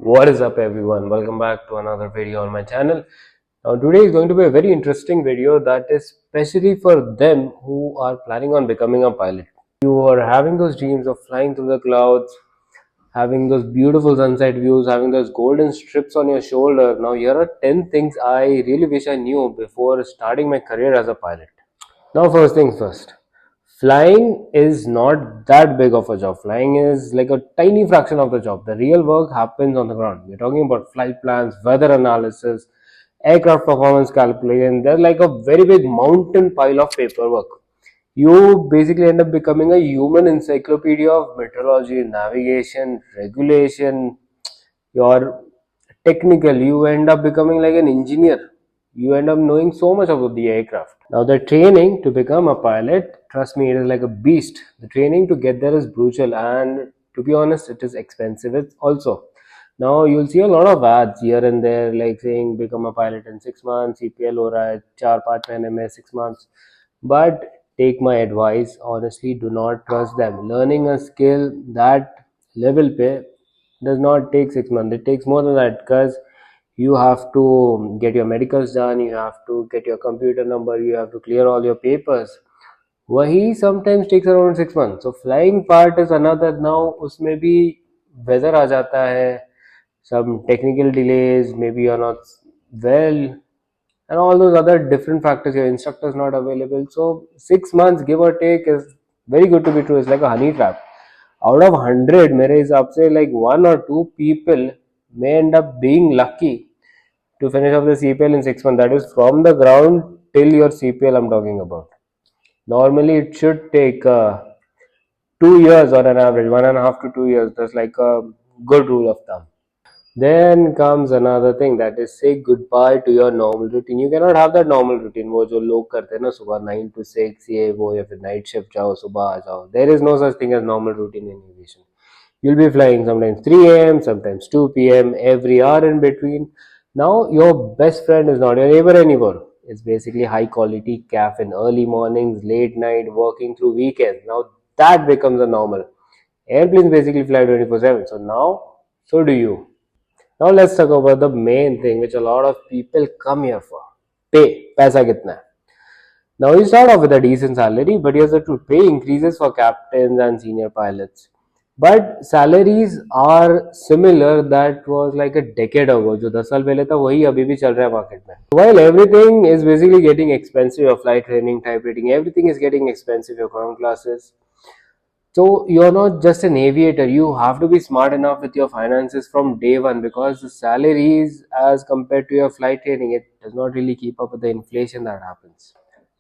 What is up everyone, welcome back to another video on my channel. Now today is going to be a very interesting video that is especially for them who are planning on becoming a pilot. You are having those dreams of flying through the clouds, having those beautiful sunset views, having those golden strips on your shoulder. Now here are 10 things I really wish I knew before starting my career as a pilot. Now first things first. Flying is not that big of a job. Flying is like a tiny fraction of the job. The real work happens on the ground. We're talking about flight plans, weather analysis, aircraft performance calculation. They're like a very big mountain pile of paperwork. You basically end up becoming a human encyclopedia of meteorology, navigation, regulation. You're technical. You end up becoming like an engineer. You end up knowing so much about the aircraft. Now the training to become a pilot, trust me, it is like a beast. The training to get there is brutal, and to be honest, it is expensive. It's also. Now you'll see a lot of ads here and there like saying become a pilot in 6 months, CPL हो रहा है 4-5 महीने में 6 months. But take my advice, honestly, do not trust them. Learning a skill that level पे does not take 6 months. It takes more than that because you have to get your medicals done, you have to get your computer number, you have to clear all your papers. वही sometimes takes around 6 months. So flying part is another. Now उसमें भी weather आ जाता है, some technical delays, maybe you're not well, and all those other different factors. Your instructor is not available. So 6 months give or take is very good to be true. It's like a honey trap. Out of 100, मेरे हिसाब से like 1 or 2 people may end up being lucky to finish off the CPL in 6 months. That is from the ground till your CPL I'm talking about. Normally it should take 2 years on an average, 1.5 to 2 years. That's like a good rule of thumb. Then comes another thing, that is say goodbye to your normal routine. You cannot have that normal routine वो जो लोग करते हैं ना सुबह 9 to 6 ये वो या फिर night shift जाओ सुबह आ जाओ. There is no such thing as normal routine in aviation. You'll be flying sometimes 3 a.m., sometimes 2 p.m., every hour in between. Now your best friend is not your neighbor anymore. It's basically high quality caffeine, early mornings, late night, working through weekends. Now that becomes a normal. Airplanes basically fly 24/7. So now, so do you. Now let's talk about the main thing which a lot of people come here for. Pay. Paisa kitna hai? Now you start off with a decent salary, but here's the truth. Pay increases for captains and senior pilots. But salaries are similar. That was like a decade ago. जो 10 साल पहले था वही अभी भी चल रहा है market में. While everything is basically getting expensive, your flight training, type rating, everything is getting expensive, your ground classes. So you're not just an aviator, you have to be smart enough with your finances from day one, because the salaries as compared to your flight training, it does not really keep up with the inflation that happens.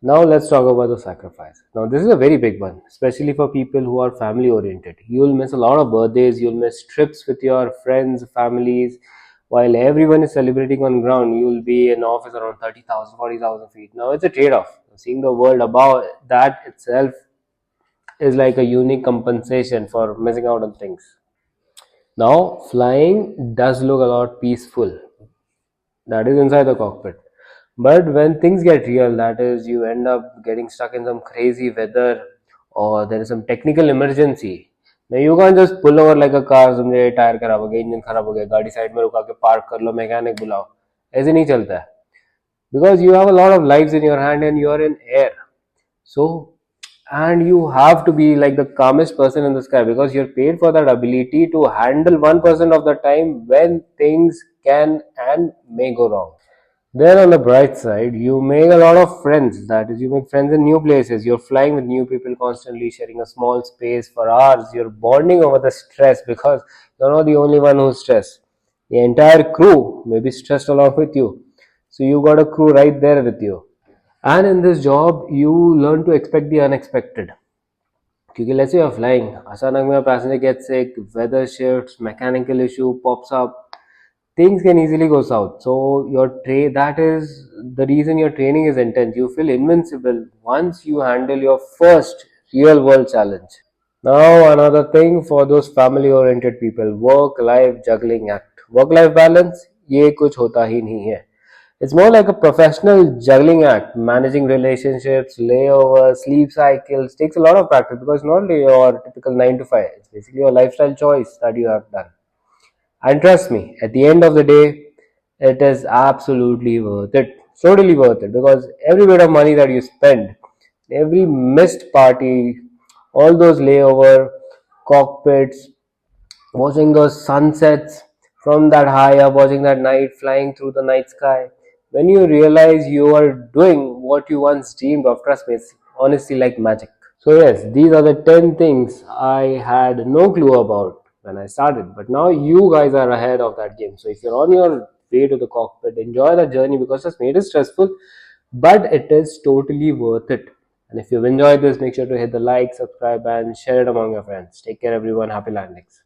Now let's talk about the sacrifice. Now this is a very big one, especially for people who are family oriented. You'll miss a lot of birthdays, you'll miss trips with your friends, families. While everyone is celebrating on ground, you'll be in office around 30,000, 40,000 feet. Now it's a trade-off. Seeing the world above that itself is like a unique compensation for missing out on things. Now flying does look a lot peaceful. That is inside the cockpit. But when things get real, that is you end up getting stuck in some crazy weather or there is some technical emergency. Now you can't just pull over like a car, समझे tyre खराब हो गया, engine खराब हो गया, गाड़ी side में रुका के पार्क कर लो, मैकेनिक बुलाओ. ऐसे नहीं चलता है. Because you have a lot of lives in your hand and you are in air. So, and you have to be like the calmest person in the sky, because you're paid for that ability to handle 1% of the time when things can and may go wrong. Then on the bright side, you make a lot of friends. That is, you make friends in new places. You're flying with new people constantly, sharing a small space for hours. You're bonding over the stress, because you're not the only one who's stressed. The entire crew may be stressed along with you. So you got a crew right there with you. And in this job, you learn to expect the unexpected. Because let's say you're flying, अचानक में a passenger gets sick, weather shifts, mechanical issue pops up, things can easily go south. So that is the reason your training is intense. You feel invincible once you handle your first real world challenge. Now another thing for those family oriented people, work life juggling act. Work life balance, ये कुछ होता ही नहीं है. It's more like a professional juggling act. Managing relationships, layovers, sleep cycles takes a lot of practice, because not only your typical 9 to 5, it's basically your lifestyle choice that you have done. And trust me, at the end of the day, it is absolutely worth it. Totally worth it, because every bit of money that you spend, every missed party, all those layover cockpits, watching those sunsets from that high up, watching that night flying through the night sky. When you realize you are doing what you once dreamed of, trust me, it's honestly like magic. So yes, these are the 10 things I had no clue about when I started. But now you guys are ahead of that game. So if you're on your way to the cockpit, enjoy the journey, because trust me, it is stressful, but it is totally worth it. And if you've enjoyed this, make sure to hit the like, subscribe, and share it among your friends. Take care, everyone. Happy landings.